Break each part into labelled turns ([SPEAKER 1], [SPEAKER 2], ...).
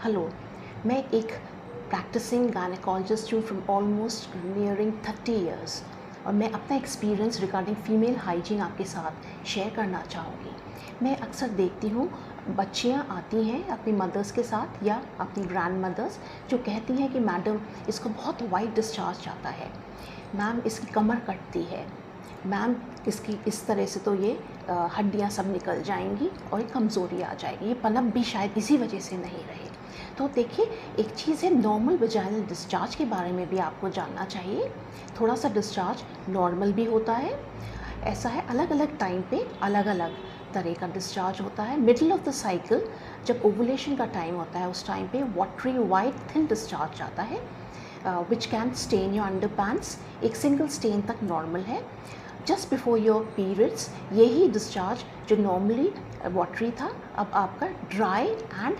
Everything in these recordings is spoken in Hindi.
[SPEAKER 1] हेलो, मैं एक प्रैक्टिसिंग गायनेकोलॉजिस्ट हूँ फ्रॉम ऑलमोस्ट नियरिंग 30 इयर्स और मैं अपना एक्सपीरियंस रिगार्डिंग फ़ीमेल हाइजीन आपके साथ शेयर करना चाहूँगी। मैं अक्सर देखती हूँ बच्चियाँ आती हैं अपनी मदर्स के साथ या अपनी ग्रैंड मदर्स जो कहती हैं कि मैडम इसको बहुत वाइट डिस्चार्ज आता है, मैम इसकी कमर कटती है, मैम इसकी इस तरह से तो ये हड्डियाँ सब निकल जाएंगी और ये कमज़ोरी आ जाएगी, ये पनप भी शायद इसी वजह से नहीं रहे। तो देखिए, एक चीज़ है नॉर्मल वजाइनल डिस्चार्ज के बारे में भी आपको जानना चाहिए। थोड़ा सा डिस्चार्ज नॉर्मल भी होता है, ऐसा है अलग अलग टाइम पे अलग अलग तरह का डिस्चार्ज होता है। मिडल ऑफ द साइकिल जब ओवुलेशन का टाइम होता है उस टाइम पे वाटरी वाइट थिन डिस्चार्ज आता है which can stain your underpants. एक सिंगल स्टेन तक नॉर्मल है। जस्ट बिफोर योर पीरियड्स यही डिस्चार्ज जो नॉर्मली वाटरी था अब आपका ड्राई एंड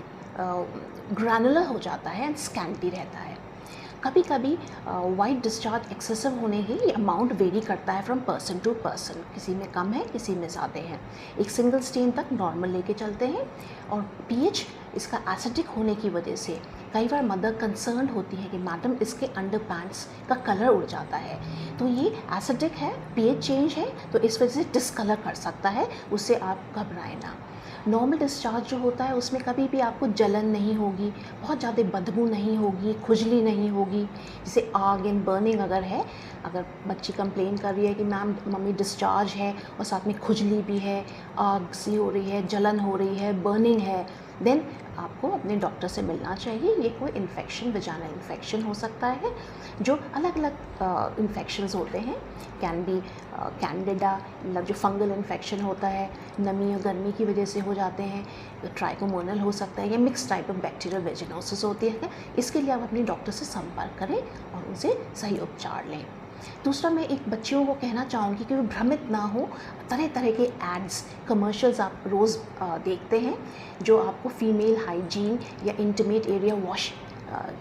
[SPEAKER 1] ग्रैनुलर हो जाता है एंड स्कैंटी रहता है। कभी कभी वाइट डिस्चार्ज एक्सेसिव होने की अमाउंट वेरी करता है फ्रॉम पर्सन टू पर्सन, किसी में कम है किसी में ज़्यादा है। एक सिंगल स्टेन तक नॉर्मल लेके चलते हैं और पीएच इसका एसिडिक होने की वजह से कई बार मदर कंसर्न होती है कि मैडम इसके अंडर पैंट्स का कलर उड़ जाता है, तो ये एसिडिक है, पीएच चेंज है, तो इस वजह से डिस्कलर कर सकता है, उससे आप घबराएं ना। नॉर्मल डिस्चार्ज जो होता है उसमें कभी भी आपको जलन नहीं होगी, बहुत ज़्यादा बदबू नहीं होगी, खुजली नहीं होगी, जैसे आग एंड बर्निंग अगर है, अगर बच्ची कंप्लेन कर रही है कि मैम मम्मी डिस्चार्ज है और साथ में खुजली भी है, आग सी हो रही है, जलन हो रही है, बर्निंग है, देन आपको अपने डॉक्टर से मिलना चाहिए। ये कोई इन्फेक्शन, वजाइनल इन्फेक्शन हो सकता है, जो अलग अलग इन्फेक्शंस होते हैं। कैन बी कैंडिडा, मतलब जो फंगल इन्फेक्शन होता है, नमी और गर्मी की वजह से हो जाते हैं, ट्राइकोमोनल हो सकता है, या mix type of bacterial vaginosis होती है। इसके लिए आप अपने डॉक्टर से संपर्क करें और उनसे सही उपचार लें। दूसरा, मैं एक बच्चियों को कहना चाहूँगी कि वे भ्रमित ना हो। तरह तरह के एड्स, कमर्शियल्स आप रोज़ देखते हैं जो आपको फीमेल हाइजीन या इंटीमेट एरिया वॉश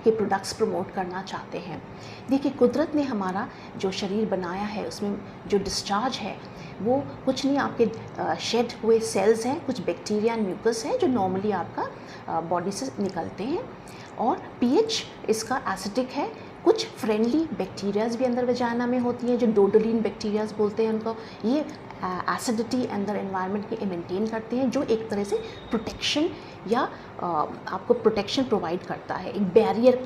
[SPEAKER 1] के प्रोडक्ट्स प्रमोट करना चाहते हैं। देखिए, कुदरत ने हमारा जो शरीर बनाया है उसमें जो डिस्चार्ज है वो कुछ नहीं, आपके शेड हुए सेल्स हैं, कुछ बैक्टीरिया एंड म्यूकस है जो नॉर्मली आपका बॉडी से निकलते हैं, और पीएच इसका एसिडिक है। कुछ फ्रेंडली बैक्टीरियाज भी अंदर वजाइना में होती हैं जो डोडोलिन बैक्टीरियाज बोलते हैं उनको। ये एसिडिटी अंदर एनवायरनमेंट के मेंटेन करते हैं, जो एक तरह से प्रोटेक्शन या आपको प्रोटेक्शन प्रोवाइड करता है, एक बैरियर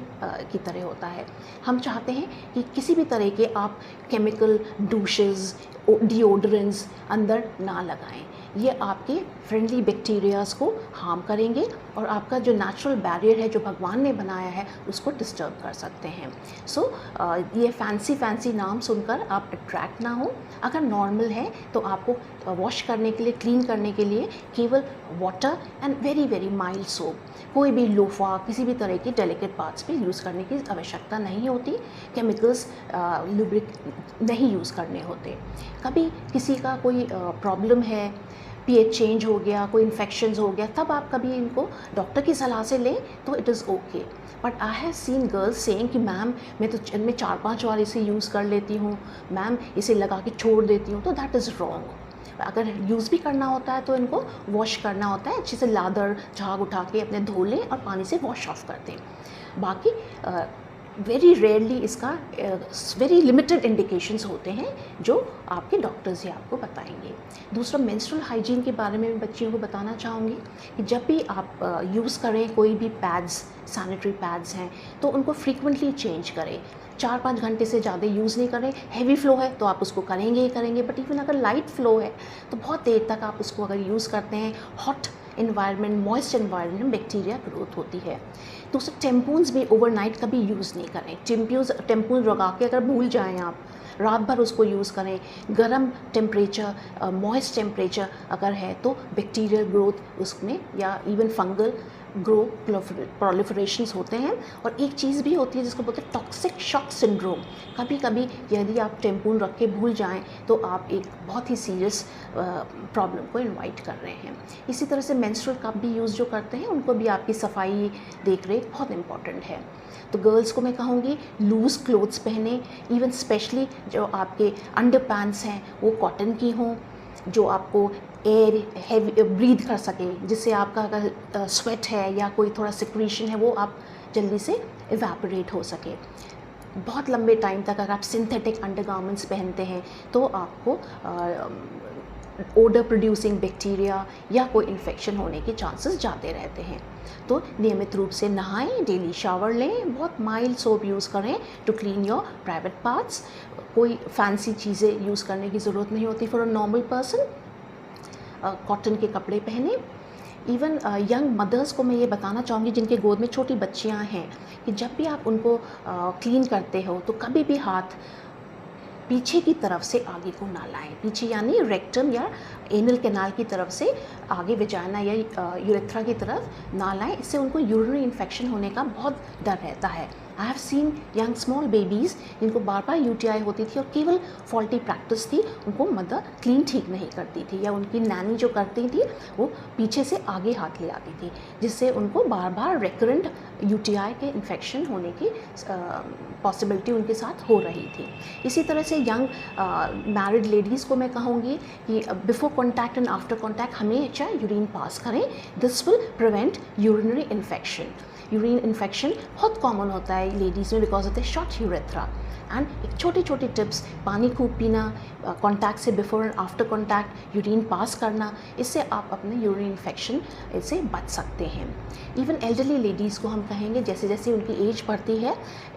[SPEAKER 1] की तरह होता है। हम चाहते हैं कि किसी भी तरह के आप केमिकल डूशेस, डिओड्रेंट्स अंदर ना लगाएं। ये आपके फ्रेंडली बैक्टीरियाज को हार्म करेंगे और आपका जो नेचुरल बैरियर है जो भगवान ने बनाया है उसको डिस्टर्ब कर सकते हैं। सो ये फैंसी नाम सुनकर आप अट्रैक्ट ना हो। अगर नॉर्मल है तो आपको वॉश करने के लिए, क्लीन करने के लिए केवल water and very mild soap, कोई भी लोफा, किसी भी तरह की डेलिकेट पार्ट्स पे यूज़ करने की आवश्यकता नहीं होती। केमिकल्स लुब्रिक नहीं यूज़ करने होते। कभी किसी का कोई प्रॉब्लम है, पीएच चेंज हो गया, कोई इन्फेक्शंस हो गया, तब आप कभी इनको डॉक्टर की सलाह से लें तो it is okay. But I have seen girls saying कि मैम मैं तो दिन में 4-5 बार इसे यूज़ कर लेती हूँ, मैम इसे लगा के छोड़ देती हूँ, तो दैट इज़ रॉन्ग। अगर यूज़ भी करना होता है तो इनको वॉश करना होता है, अच्छे से लादर झाग उठा के अपने धो लें और पानी से वॉश ऑफ कर दें। बाकी वेरी रेयरली इसका वेरी लिमिटेड इंडिकेशंस होते हैं जो आपके डॉक्टर्स ही आपको बताएंगे। दूसरा, मेंस्ट्रुअल हाइजीन के बारे में बच्चियों को बताना चाहूँगी कि जब भी आप यूज़ करें कोई भी पैड्स, सैनिटरी पैड्स हैं, तो उनको फ्रीक्वेंटली चेंज करें। 4-5 घंटे से ज़्यादा यूज़ नहीं करें। हैवी फ्लो है तो आप उसको करेंगे ही करेंगे, बट इवन अगर लाइट फ्लो है तो बहुत देर तक आप उसको अगर यूज़ करते हैं, हॉट इन्वायरमेंट, मॉइस्ट इन्वायरमेंट में बैक्टीरिया ग्रोथ होती है। दूसरा, टेम्पून्स भी ओवरनाइट कभी यूज़ नहीं करें। टेम्पून लगा के अगर भूल जाएं आप, रात भर उसको यूज़ करें। गर्म टेम्परेचर, मॉइस्ट टेम्परेचर अगर है तो बैक्टीरियल ग्रोथ उसमें या इवन फंगल ग्रो प्रोलिफरेशंस होते हैं। और एक चीज़ भी होती है जिसको बोलते हैं टॉक्सिक शॉक सिंड्रोम। कभी कभी यदि आप टेम्पून रख के भूल जाएं तो आप एक बहुत ही सीरियस प्रॉब्लम को इनवाइट कर रहे हैं। इसी तरह से मेंस्ट्रुअल कप भी यूज़ जो करते हैं उनको भी आपकी सफाई देख रेख बहुत इंपॉर्टेंट है। तो गर्ल्स को मैं कहूँगी लूज़ क्लोथ्स पहने, इवन स्पेशली जो आपके अंडर पैंट्स हैं वो कॉटन की हों, जो आपको एयर हैवी ब्रीथ कर सके, जिससे आपका अगर स्वेट है या कोई थोड़ा सिक्रीशन है वो आप जल्दी से इवेपोरेट हो सके। बहुत लंबे टाइम तक अगर आप सिंथेटिक अंडरगारमेंट्स पहनते हैं तो आपको ओडर प्रोड्यूसिंग बैक्टीरिया या कोई इन्फेक्शन होने के चांसेस ज़्यादा रहते हैं। तो नियमित रूप से नहाएं, डेली शावर लें, बहुत माइल्ड सोप यूज़ करें to clean your private parts. कोई फैंसी चीज़ें यूज़ करने की ज़रूरत नहीं होती for a normal person. Cotton के कपड़े पहने। इवन यंग मदर्स को मैं ये बताना चाहूँगी जिनके गोद में छोटी बच्चियाँ हैं कि जब भी आप उनको क्लीन करते हो तो कभी भी हाथ पीछे की तरफ से आगे को ना लाएं। पीछे यानी रेक्टम या एनल कैनाल की तरफ से आगे वेजाइना या यूरेथ्रा की तरफ ना लाएं। इससे उनको यूरिनरी इन्फेक्शन होने का बहुत डर रहता है। I have seen young small babies जिनको बार बार यूटीआई होती थी और केवल फॉल्टी प्रैक्टिस थी, उनको मदर क्लीन ठीक नहीं करती थी या उनकी नैनी जो करती थी वो पीछे से आगे हाथ ले आती थी, जिससे उनको बार बार रिकरेंट यूटीआई के इन्फेक्शन होने की पॉसिबिलिटी उनके साथ हो रही थी। इसी तरह से यंग मैरिड लेडीज़ को मैं कहूँगी कि before contact and after contact हमेशा यूरिन पास करें। This will prevent urinary infection. Urine infection बहुत कॉमन होता है लेडीज़ में because of the short urethra. And एक छोटी छोटी टिप्स, पानी खूब पीना, कॉन्टैक्ट से before and after contact urine pass करना, इससे आप अपने यूरिन इन्फेक्शन से बच सकते हैं। इवन एल्डरली लेडीज़ को हम कहेंगे जैसे जैसे उनकी एज बढ़ती है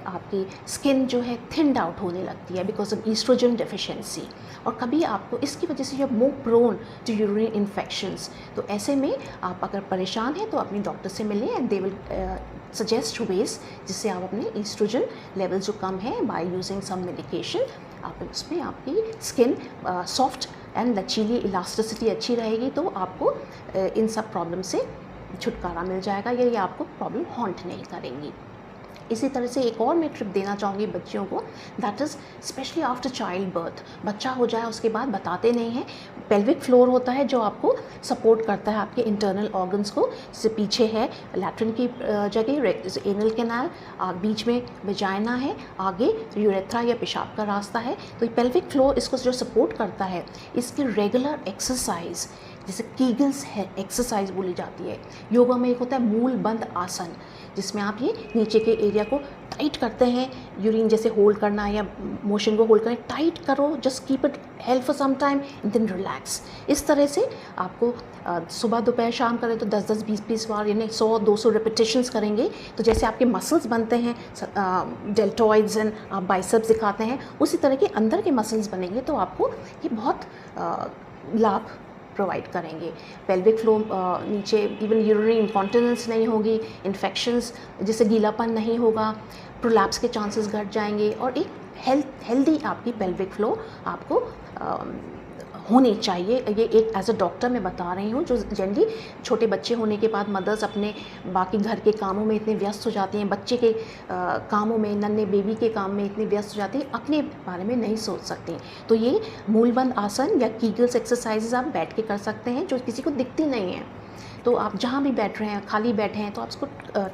[SPEAKER 1] आपकी स्किन जो है थिन्ड आउट होने लगती है बिकॉज ऑफ ईस्ट्रोजन डेफिशिएंसी, और कभी आपको इसकी वजह से you're more prone to urinary infections। तो ऐसे में आप अगर परेशान हैं तो अपने डॉक्टर से मिलें and they will suggest ways जिससे आप अपने ईस्ट्रोजन लेवल जो कम है बाय यूजिंग सम मेडिकेशन आप उसमें आपकी स्किन सॉफ्ट एंड लचीली इलास्टिसिटी अच्छी रहेगी, तो आपको इन सब प्रॉब्लम से छुटकारा मिल जाएगा या ये आपको प्रॉब्लम हॉन्ट नहीं करेंगी। इसी तरह से एक और मैं ट्रिप देना चाहूँगी बच्चियों को, that is specially after child birth. बच्चा हो जाए उसके बाद बताते नहीं हैं, पेल्विक फ्लोर होता है जो आपको सपोर्ट करता है आपके इंटरनल ऑर्गन्स को। जैसे पीछे है लैट्रिन की जगह एनल कैनाल, बीच में वेजाइना है, आगे यूरेथ्रा या पेशाब का रास्ता है। तो ये पेल्विक फ्लोर इसको जो सपोर्ट करता है, इसकी रेगुलर एक्सरसाइज जैसे कीगल्स है एक्सरसाइज बोली जाती है। योगा में एक होता है मूल बंद आसन जिसमें आप ये नीचे के एरिया को टाइट करते हैं, यूरिन जैसे होल्ड करना है या मोशन को होल्ड करें, टाइट करो, just keep it held for some time and then relax. इस तरह से आपको सुबह दोपहर शाम करें तो 10-10 20-20 बार यानी 100-200 रिपीटेशंस करेंगे तो जैसे आपके मसल्स बनते हैं डेल्टॉइड्स एंड आप बाइसेप्स दिखाते हैं, उसी तरह के अंदर के मसल्स बनेंगे तो आपको ये बहुत लाभ प्रोवाइड करेंगे। पेल्विक फ्लो नीचे इवन यूरिनरी इंकॉन्टिनेंस नहीं होगी, इन्फेक्शंस जैसे गीलापन नहीं होगा, प्रोलैप्स के चांसेस घट जाएंगे और एक हेल्दी आपकी पेल्विक फ्लो आपको होनी चाहिए। ये एक एज अ डॉक्टर मैं बता रही हूँ जो जनरली छोटे बच्चे होने के बाद मदर्स अपने बाकी घर के कामों में इतने व्यस्त हो जाती हैं, बच्चे के कामों में, नन्हे बेबी के काम में इतनी व्यस्त हो जाती हैं, अपने बारे में नहीं सोच सकती। तो ये मूलबंद आसन या कीगल्स एक्सरसाइजेज आप बैठ के कर सकते हैं जो किसी को दिखती नहीं है। तो आप जहाँ भी बैठ रहे हैं, खाली बैठे हैं तो आप इसको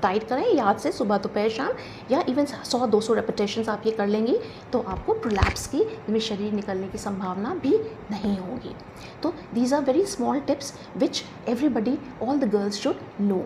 [SPEAKER 1] टाइट करें याद से सुबह दोपहर शाम, या इवन 100-200 रेपिटेशंस आप ये कर लेंगी तो आपको प्रोलैप्स की में शरीर निकलने की संभावना भी नहीं होगी। तो these are very small tips which everybody all the girls should no.